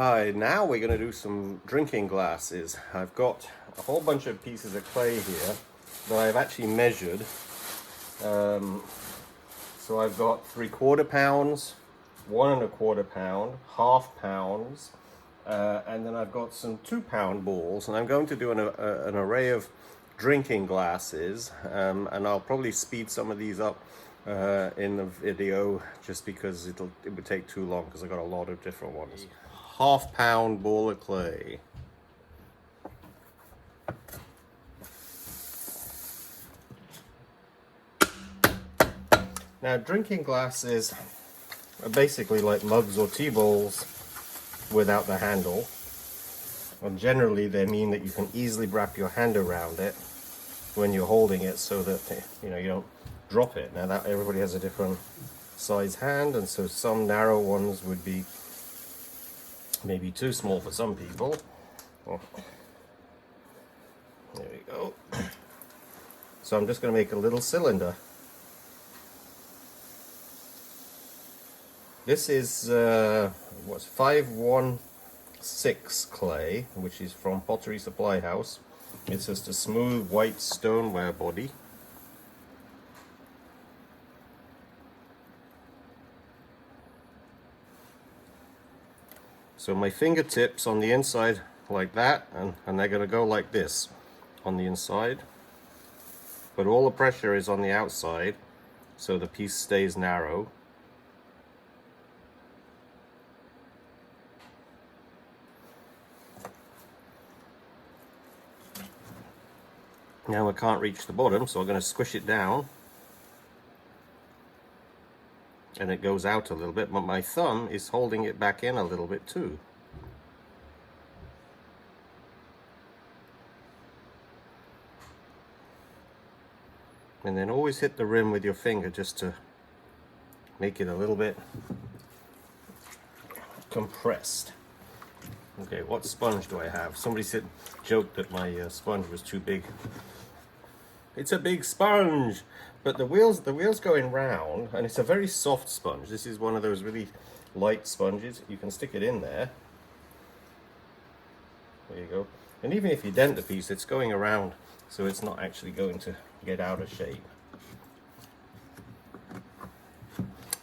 Hi, now we're going to do some drinking glasses. I've got a whole bunch of pieces of clay here that I've actually measured. So I've got 3/4 pounds, 1 1/4 pound, half pounds, and then I've got some 2 pound balls, and I'm going to do an array of drinking glasses, and I'll probably speed some of these up in the video just because it would take too long because I've got a lot of different ones. Half-pound ball of clay. Now, drinking glasses are basically like mugs or tea bowls without the handle, and generally they mean that you can easily wrap your hand around it when you're holding it so that you don't drop it. Now, that everybody has a different size hand, and so some narrow ones would be maybe too small for some people. Oh, there we go. So I'm just going to make a little cylinder. This is what's 516 clay, which is from Pottery Supply House. It's just a smooth white stoneware body. So my fingertips on the inside like that, and they're going to go like this on the inside. But all the pressure is on the outside, so the piece stays narrow. Now I can't reach the bottom, so I'm going to squish it down. And it goes out a little bit, but my thumb is holding it back in a little bit too. And then always hit the rim with your finger just to make it a little bit compressed. Okay, what sponge do I have? Somebody joked that my sponge was too big. It's a big sponge, but the wheel's going round, and it's a very soft sponge. This is one of those really light sponges. You can stick it in there. There you go. And even if you dent the piece, it's going around, so it's not actually going to get out of shape.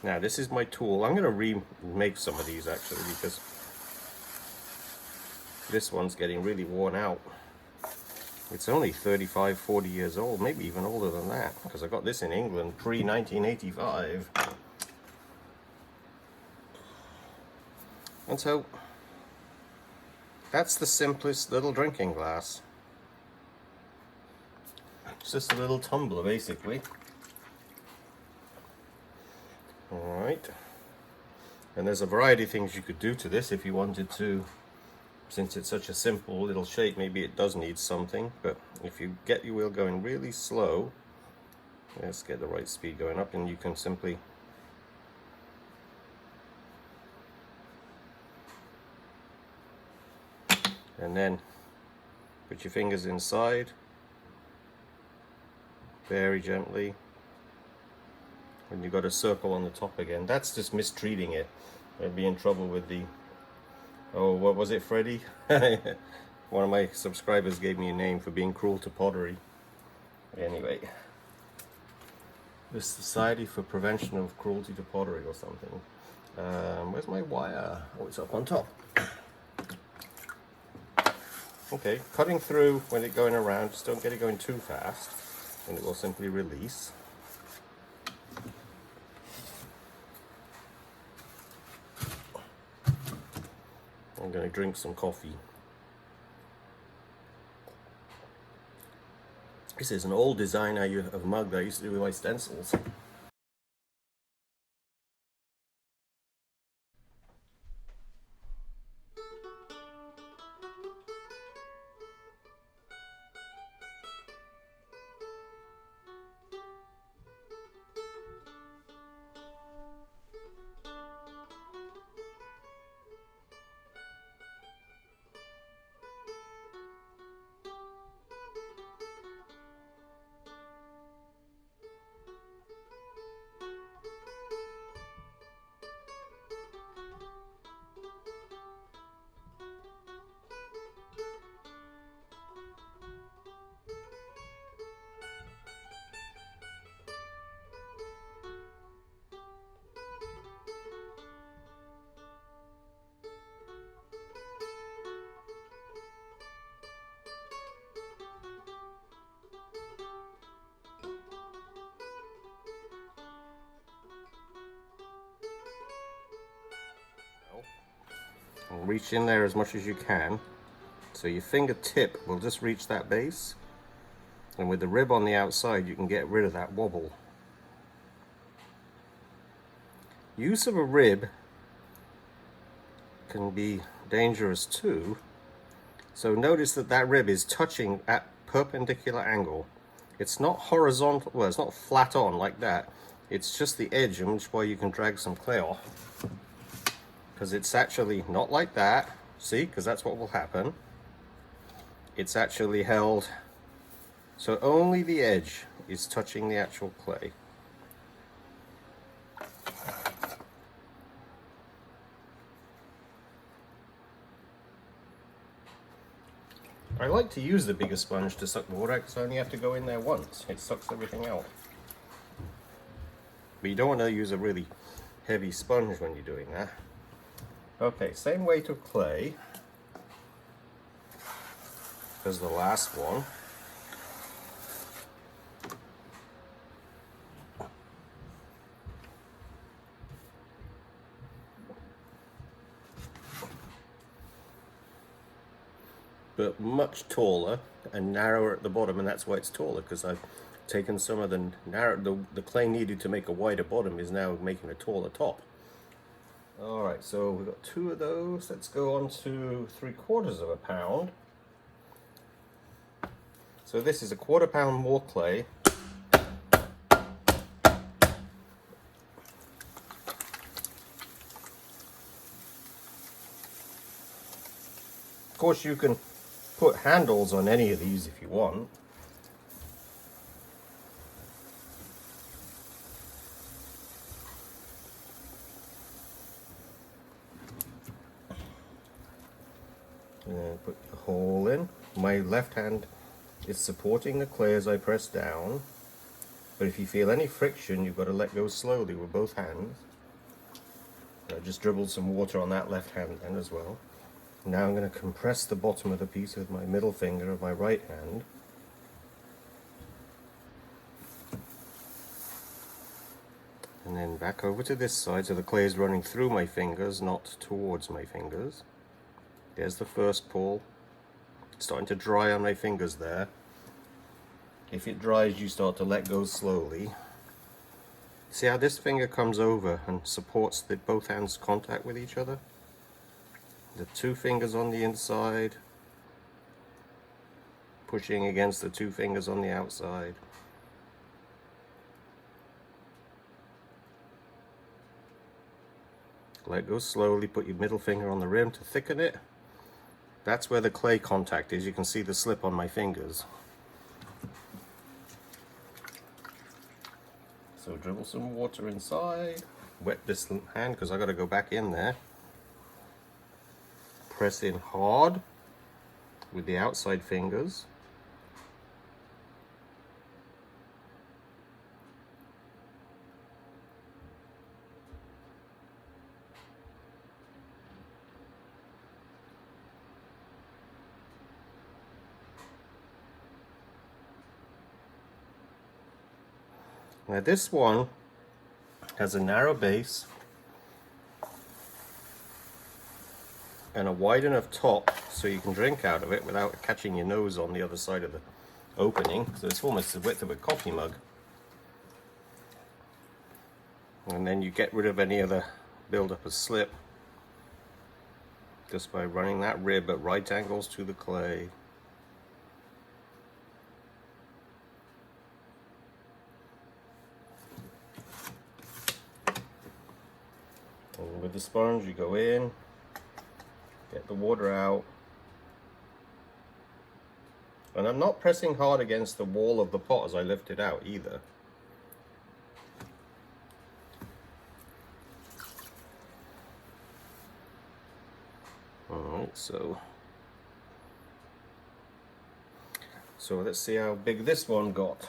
Now, this is my tool. I'm going to remake some of these actually, because this one's getting really worn out. It's only 35, 40 years old, maybe even older than that, because I got this in England pre-1985. And so, that's the simplest little drinking glass. It's just a little tumbler, basically. Alright. And there's a variety of things you could do to this if you wanted to. Since it's such a simple little shape, maybe it does need something, but if you get your wheel going really slow, let's get the right speed going up, and you can simply and then put your fingers inside very gently, and you've got a circle on the top again. That's just mistreating it. I'd be in trouble with the what was it, Freddie? One of my subscribers gave me a name for being cruel to pottery. Anyway, the Society for Prevention of Cruelty to Pottery or something. Where's my wire? Oh, it's up on top. Okay, cutting through when it's going around, just don't get it going too fast, and it will simply release. I'm going to drink some coffee. This is an old design of mug that I used to do with my stencils. And reach in there as much as you can. So your fingertip will just reach that base. And with the rib on the outside, you can get rid of that wobble. Use of a rib can be dangerous too. So notice that that rib is touching at perpendicular angle. It's not horizontal, well, it's not flat on like that. It's just the edge, in which why you can drag some clay off. Because it's actually not like that. See, because that's what will happen. It's actually held, so only the edge is touching the actual clay. I like to use the bigger sponge to suck the water out because I only have to go in there once. It sucks everything out. But you don't want to use a really heavy sponge when you're doing that. Okay, same weight of clay as the last one. But much taller and narrower at the bottom, and that's why it's taller, because I've taken some of the clay needed to make a wider bottom is now making a taller top. All right, so we've got 2 of those. Let's go on to 3/4 of a pound. So this is a 1/4 pound more clay. Of course, you can put handles on any of these if you want. And put the hole in. My left hand is supporting the clay as I press down. But if you feel any friction, you've got to let go slowly with both hands. I just dribbled some water on that left hand then as well. Now I'm going to compress the bottom of the piece with my middle finger of my right hand. And then back over to this side, so the clay is running through my fingers, not towards my fingers. There's the first pull. It's starting to dry on my fingers there. If it dries, you start to let go slowly. See how this finger comes over and supports both hands' contact with each other? The 2 fingers on the inside, pushing against the 2 fingers on the outside. Let go slowly, put your middle finger on the rim to thicken it. That's where the clay contact is. You can see the slip on my fingers. So dribble some water inside. Wet this hand because I got to go back in there. Press in hard with the outside fingers. Now this one has a narrow base and a wide enough top so you can drink out of it without catching your nose on the other side of the opening. So it's almost the width of a coffee mug. And then you get rid of any other build-up of slip just by running that rib at right angles to the clay. And with the sponge, you go in, get the water out. And I'm not pressing hard against the wall of the pot as I lift it out either. Alright, so let's see how big this one got.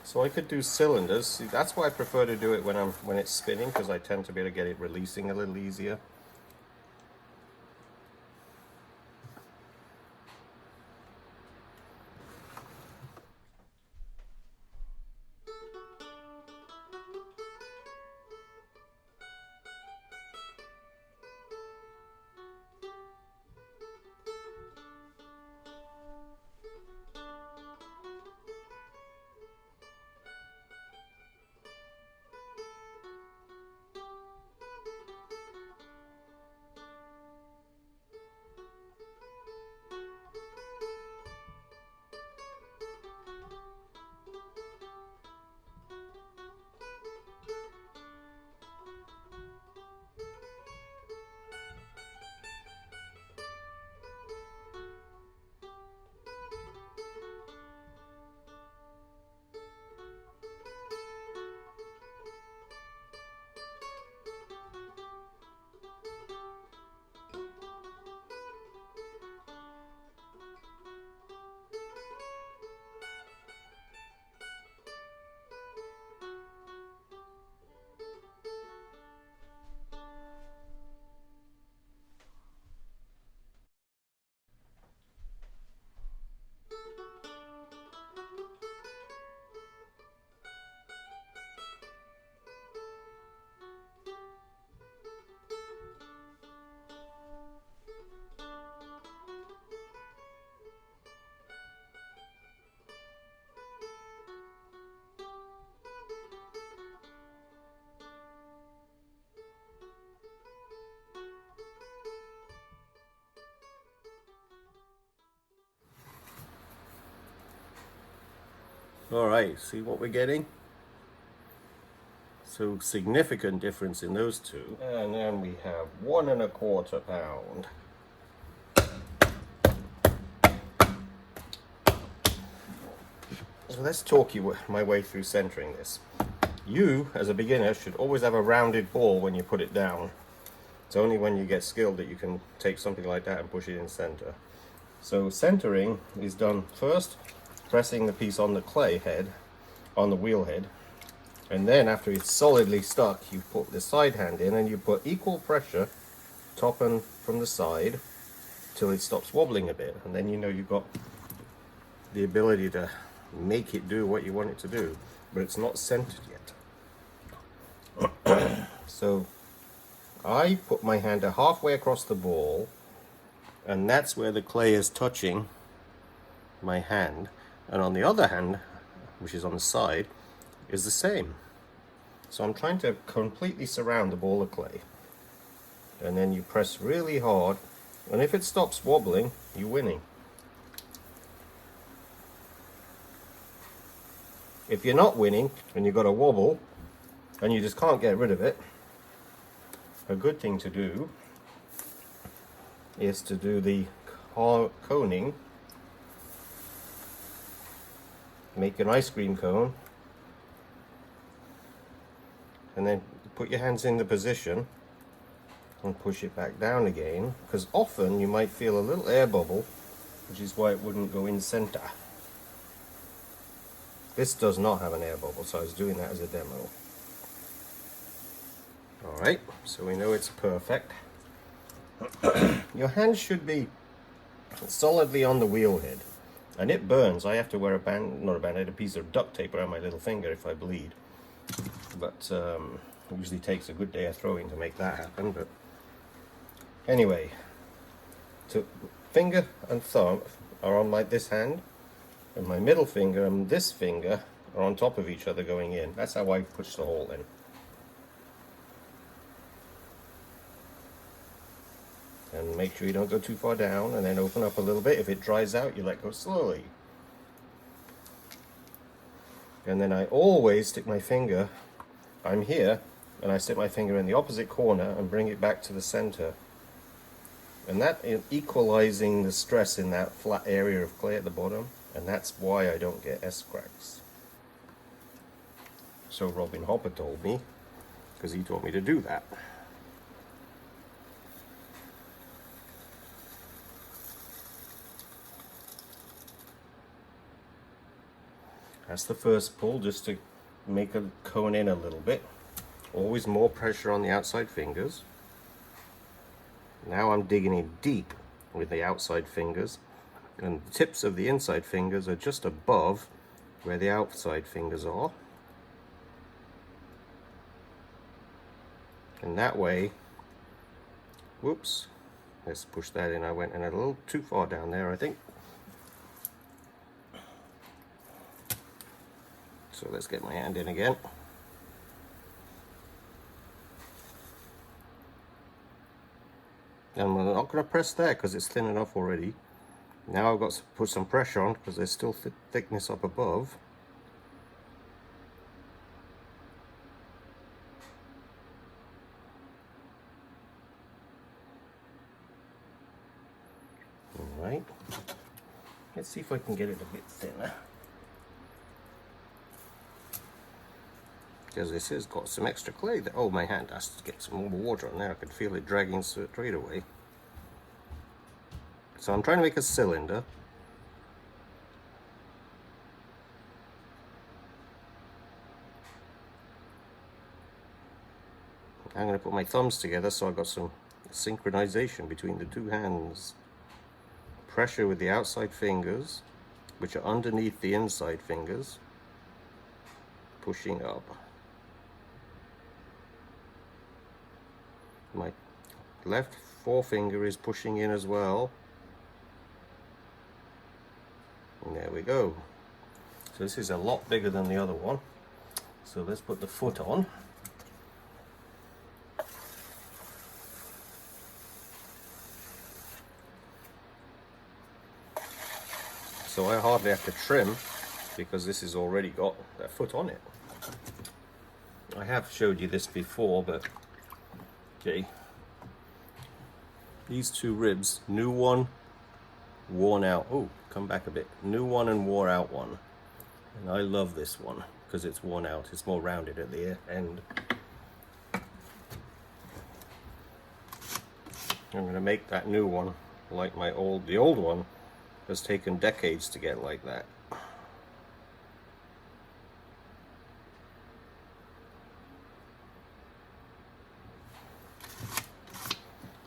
So I could do cylinders. See, that's why I prefer to do it when it's spinning, because I tend to be able to get it releasing a little easier. All right, see what we're getting? So significant difference in those two. And then we have 1¼ pound. So let's talk my way through centering this. You, as a beginner, should always have a rounded ball when you put it down. It's only when you get skilled that you can take something like that and push it in center. So centering is done first, pressing the piece on the clay head, on the wheel head, and then after it's solidly stuck, you put the side hand in and you put equal pressure, top and from the side, till it stops wobbling a bit, and then you know you've got the ability to make it do what you want it to do, but it's not centered yet. So I put my hand halfway across the ball, and that's where the clay is touching my hand, and on the other hand, which is on the side, is the same. So I'm trying to completely surround the ball of clay, and then you press really hard, and if it stops wobbling, you're winning. If you're not winning and you've got a wobble and you just can't get rid of it, a good thing to do is to do the coning. Make an ice cream cone, and then put your hands in the position and push it back down again, because often you might feel a little air bubble, which is why it wouldn't go in center. This does not have an air bubble, so I was doing that as a demo. Alright, so we know it's perfect. Your hand should be solidly on the wheel head, and it burns. I have to wear a piece of duct tape around my little finger if I bleed, but it usually takes a good day of throwing to make that happen. But anyway, so finger and thumb are on this hand, and my middle finger and this finger are on top of each other going in. That's how I push the hole in. And make sure you don't go too far down, and then open up a little bit. If it dries out, you let go slowly. And then I always stick my finger, I'm here, and I stick my finger in the opposite corner and bring it back to the center. And that is equalizing the stress in that flat area of clay at the bottom, and that's why I don't get S-cracks. So Robin Hopper told me, because he taught me to do that. That's the first pull, just to make a cone in a little bit. Always more pressure on the outside fingers. Now I'm digging in deep with the outside fingers, and the tips of the inside fingers are just above where the outside fingers are. And that way, whoops, let's push that in. I went in a little too far down there, I think. So let's get my hand in again. And we're not going to press there because it's thin enough already. Now I've got to put some pressure on because there's still thickness up above. Alright. Let's see if I can get it a bit thinner. Because this has got some extra clay there. Oh, my hand has to get some more water on there. I can feel it dragging straight away. So I'm trying to make a cylinder. I'm going to put my thumbs together so I've got some synchronization between the two hands. Pressure with the outside fingers, which are underneath the inside fingers, pushing up. My left forefinger is pushing in as well. And there we go. So this is a lot bigger than the other one. So let's put the foot on. So I hardly have to trim because this has already got that foot on it. I have showed you this before, but okay. These two ribs, new one, worn out. Oh, come back a bit. New one and wore out one. And I love this one because it's worn out. It's more rounded at the end. I'm going to make that new one like the old one has taken decades to get like that.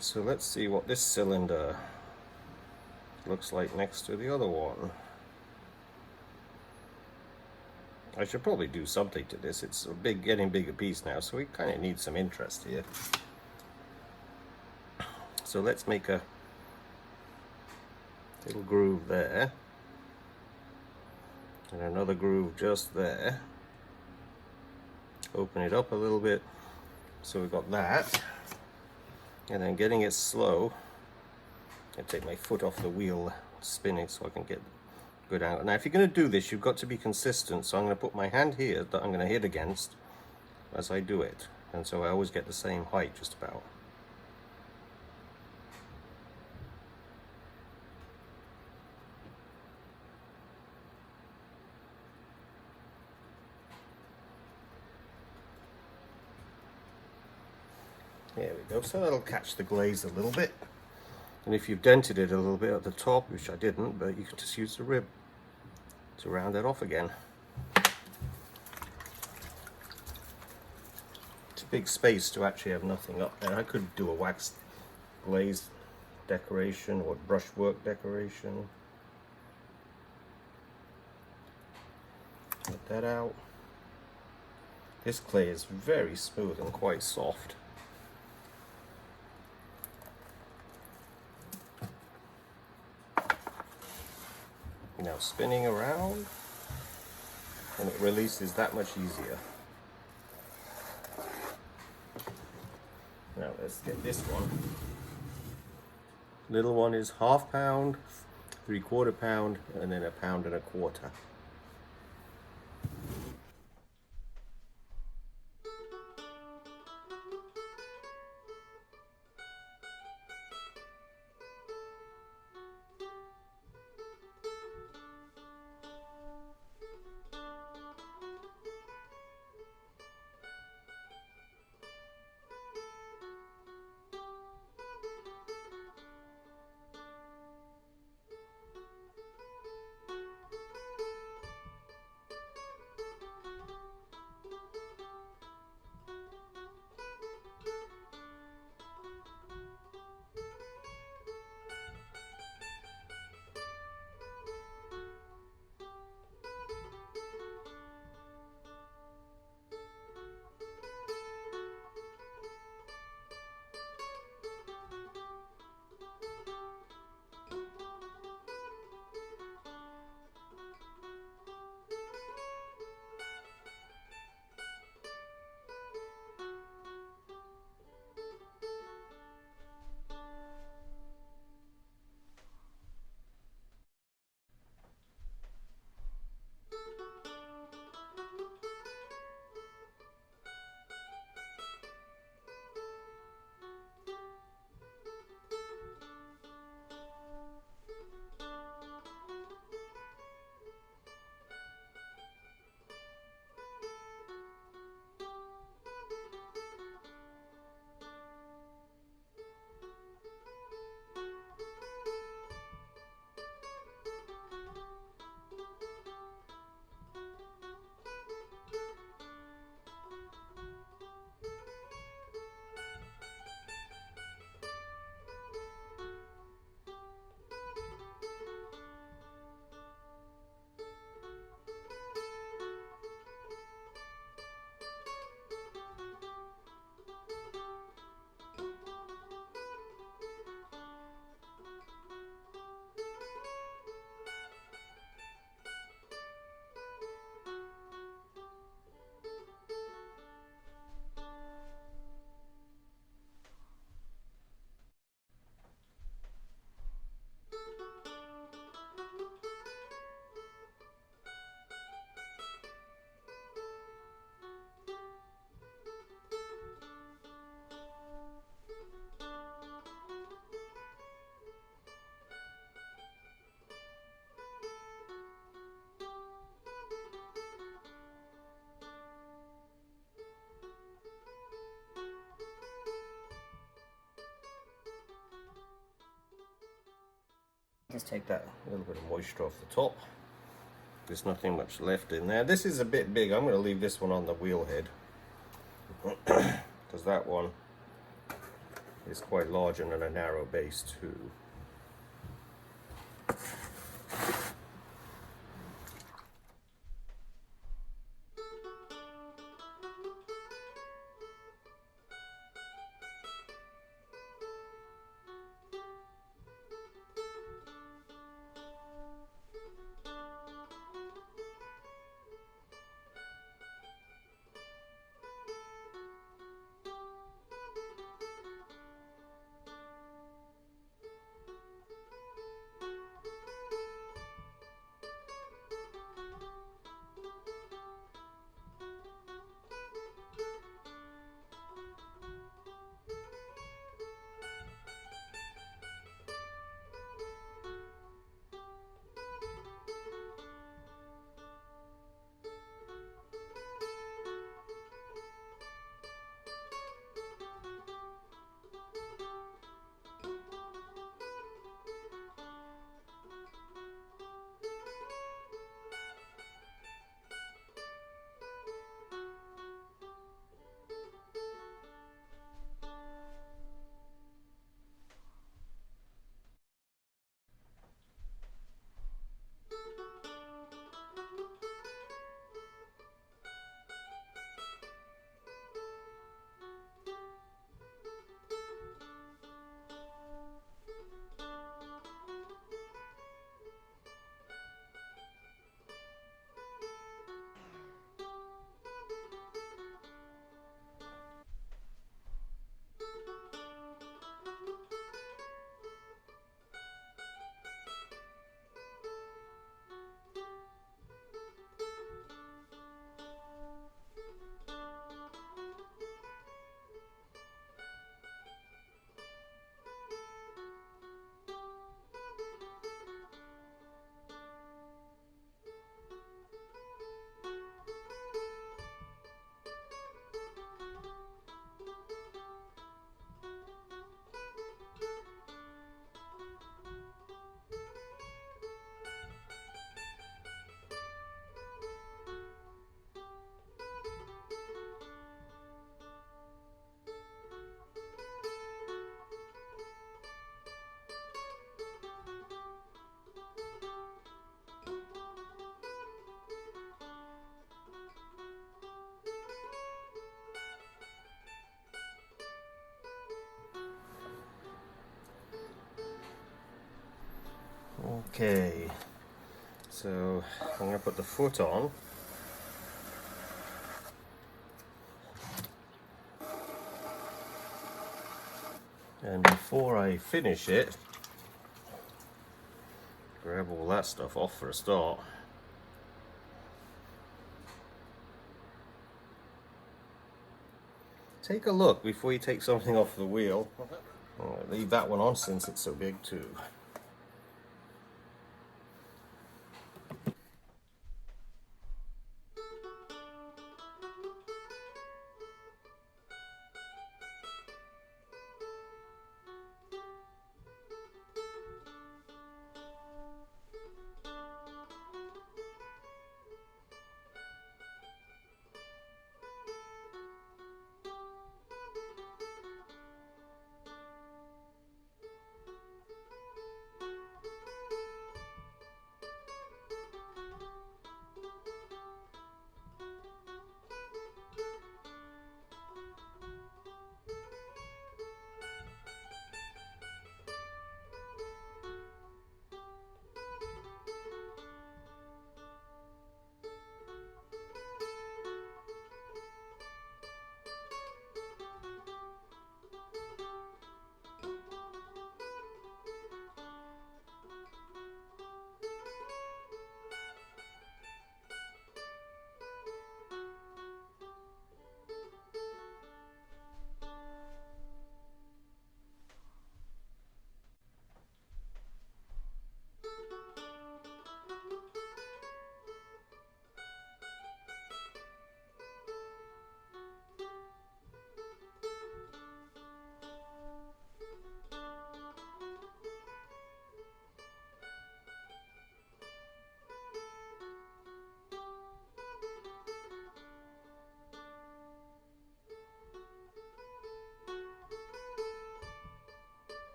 So let's see what this cylinder looks like next to the other one. I should probably do something to this. It's getting bigger piece now, so we kind of need some interest here. So let's make a little groove there, and another groove just there. Open it up a little bit, so we've got that. And then getting it slow, I take my foot off the wheel spinning so I can get good angle. Now if you're going to do this, you've got to be consistent, so I'm going to put my hand here that I'm going to hit against as I do it, and so I always get the same height just about. There we go, so that'll catch the glaze a little bit. And if you've dented it a little bit at the top, which I didn't, but you can just use the rib to round it off again. It's a big space to actually have nothing up there. I could do a wax glaze decoration or brushwork decoration. Get that out. This clay is very smooth and quite soft. Now spinning around, and it releases that much easier. Now let's get this one. Little one is 1/2 pound, 3/4 pound, and then 1 1/4 pounds. Just take that little bit of moisture off the top. There's nothing much left in there. This is a bit big. I'm going to leave this one on the wheel head because that one is quite large and on a narrow base too. Okay, so I'm going to put the foot on. And before I finish it, grab all that stuff off for a start. Take a look before you take something off the wheel. Leave that one on since it's so big too.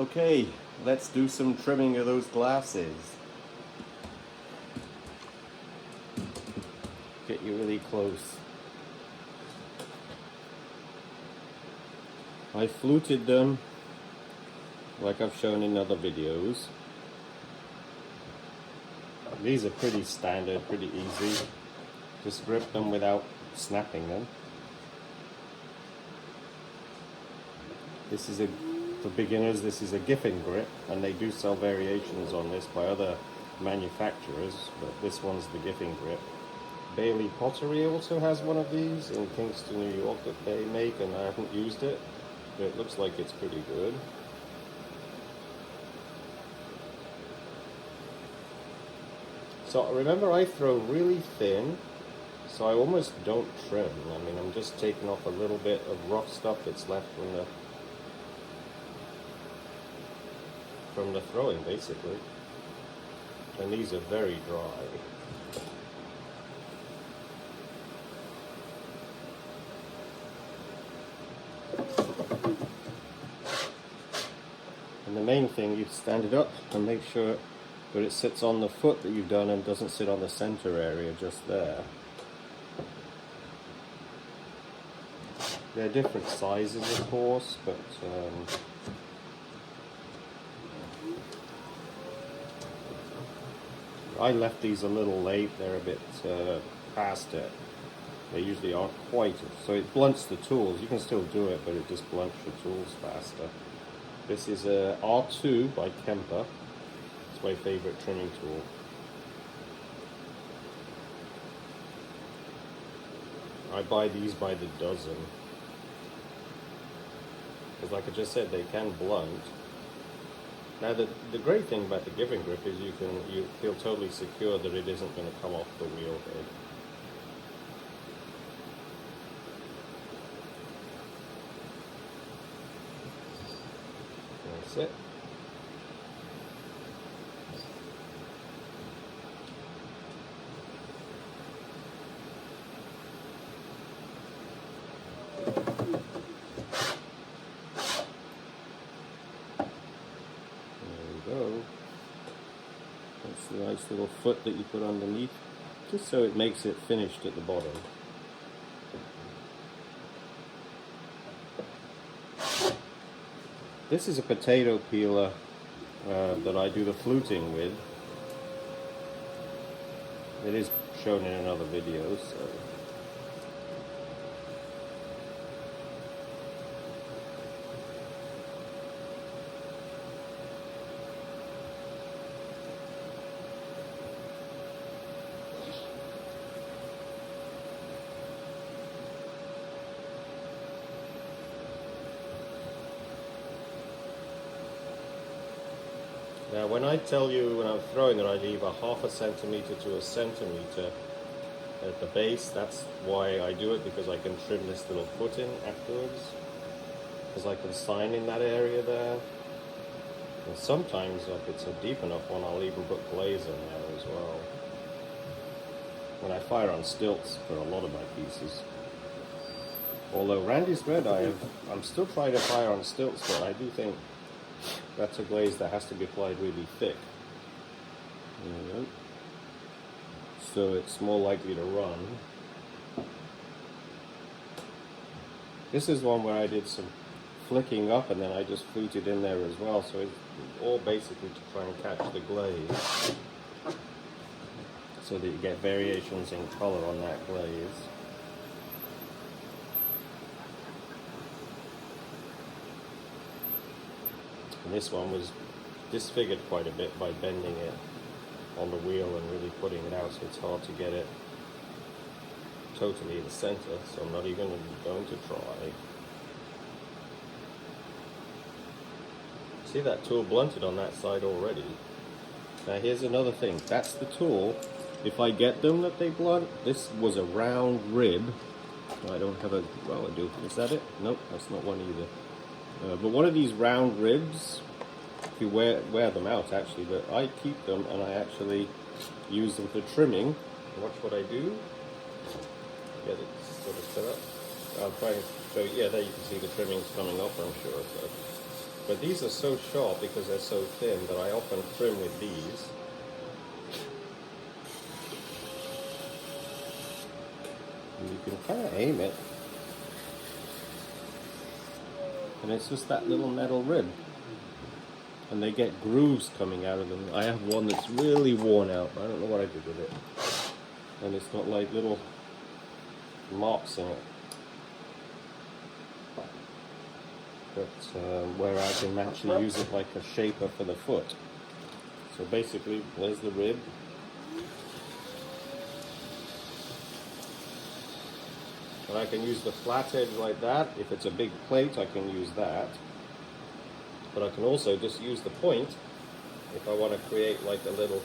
Okay, let's do some trimming of those glasses. Get you really close. I fluted them like I've shown in other videos. These are pretty standard, pretty easy. Just grip them without snapping them. This is for beginners, this is a Giffen grip, and they do sell variations on this by other manufacturers, but this one's the Giffen grip. Bailey Pottery also has one of these in Kingston, New York that they make, and I haven't used it, but it looks like it's pretty good. So remember, I throw really thin, so I almost don't trim. I mean, I'm just taking off a little bit of rough stuff that's left from the throwing, basically. And these are very dry. And the main thing, you stand it up and make sure that it sits on the foot that you've done and doesn't sit on the center area just there. They're different sizes, of course, but I left these a little late. They're a bit past it. They usually aren't quite, so it blunts the tools. You can still do it, but it just blunts your tools faster. This is a R2 by Kemper. It's my favorite trimming tool. I buy these by the dozen. Because like I just said, they can blunt. Now the great thing about the Giffen grip is you feel totally secure that it isn't going to come off the wheel head. That's it. That's the nice little foot that you put underneath, just so it makes it finished at the bottom. This is a potato peeler that I do the fluting with. It is shown in another video, so. Now when I tell you when I'm throwing it I leave a ½ centimeter to a centimeter at the base, that's why I do it, because I can trim this little foot in afterwards, because I can sign in that area there. And sometimes if it's a deep enough one I'll even put glaze in there as well. When I fire on stilts for a lot of my pieces. Although Randy's Red I'm still trying to fire on stilts, but I do think that's a glaze that has to be applied really thick. There we go. So it's more likely to run. This is one where I did some flicking up and then I just fluted in there as well, so it's all basically to try and catch the glaze so that you get variations in color on that glaze. And this one was disfigured quite a bit by bending it on the wheel and really putting it out, so it's hard to get it totally in the center, so I'm not even going to try. See that tool blunted on that side already. Now here's another thing, that's the tool. If I get them that they blunt, this was a round rib. I don't have a, well I do, is that it? Nope, that's not one either. But one of these round ribs, if you wear them out actually, but I keep them and I actually use them for trimming. Watch what I do. Get it sort of set up. I'll try and show you, yeah, there you can see the trimmings coming off, I'm sure. So But these are so sharp because they're so thin that I often trim with these. And you can kind of aim it. And it's just that little metal rib. And they get grooves coming out of them. I have one that's really worn out. I don't know what I did with it. And it's got like little marks in it. But where I can actually use it like a shaper for the foot. So basically, there's the rib. And I can use the flat edge like that. If it's a big plate, I can use that. But I can also just use the point if I want to create like a little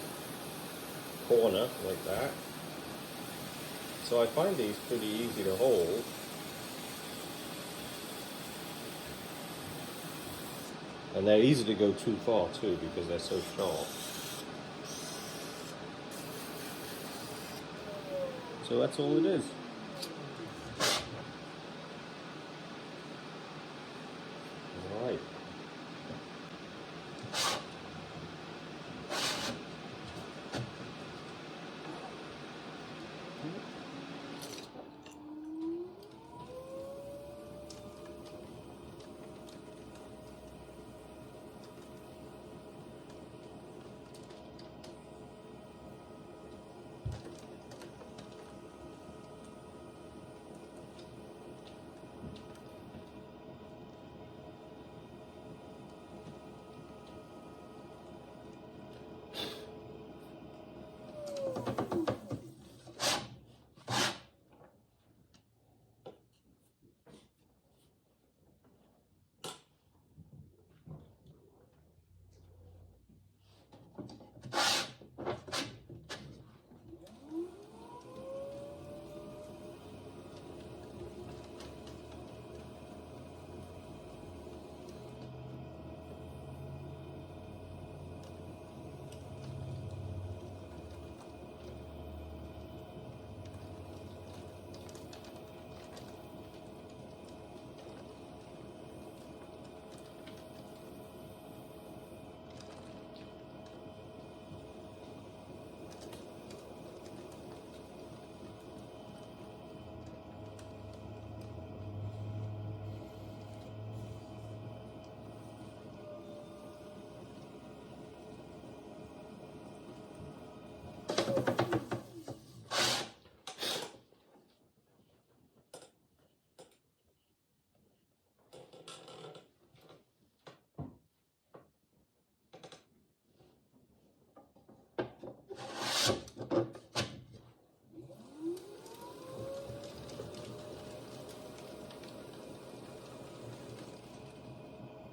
corner like that. So I find these pretty easy to hold. And they're easy to go too far too because they're so sharp. So that's all it is. All right.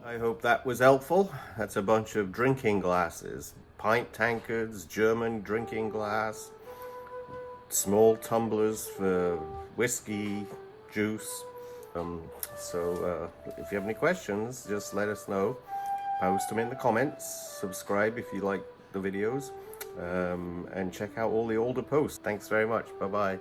I hope that was helpful. That's a bunch of drinking glasses, pint tankards, German drinking glass, small tumblers for whiskey, juice. If you have any questions, just let us know. Post them in the comments. Subscribe if you like the videos. And check out all the older posts. Thanks very much. Bye-bye.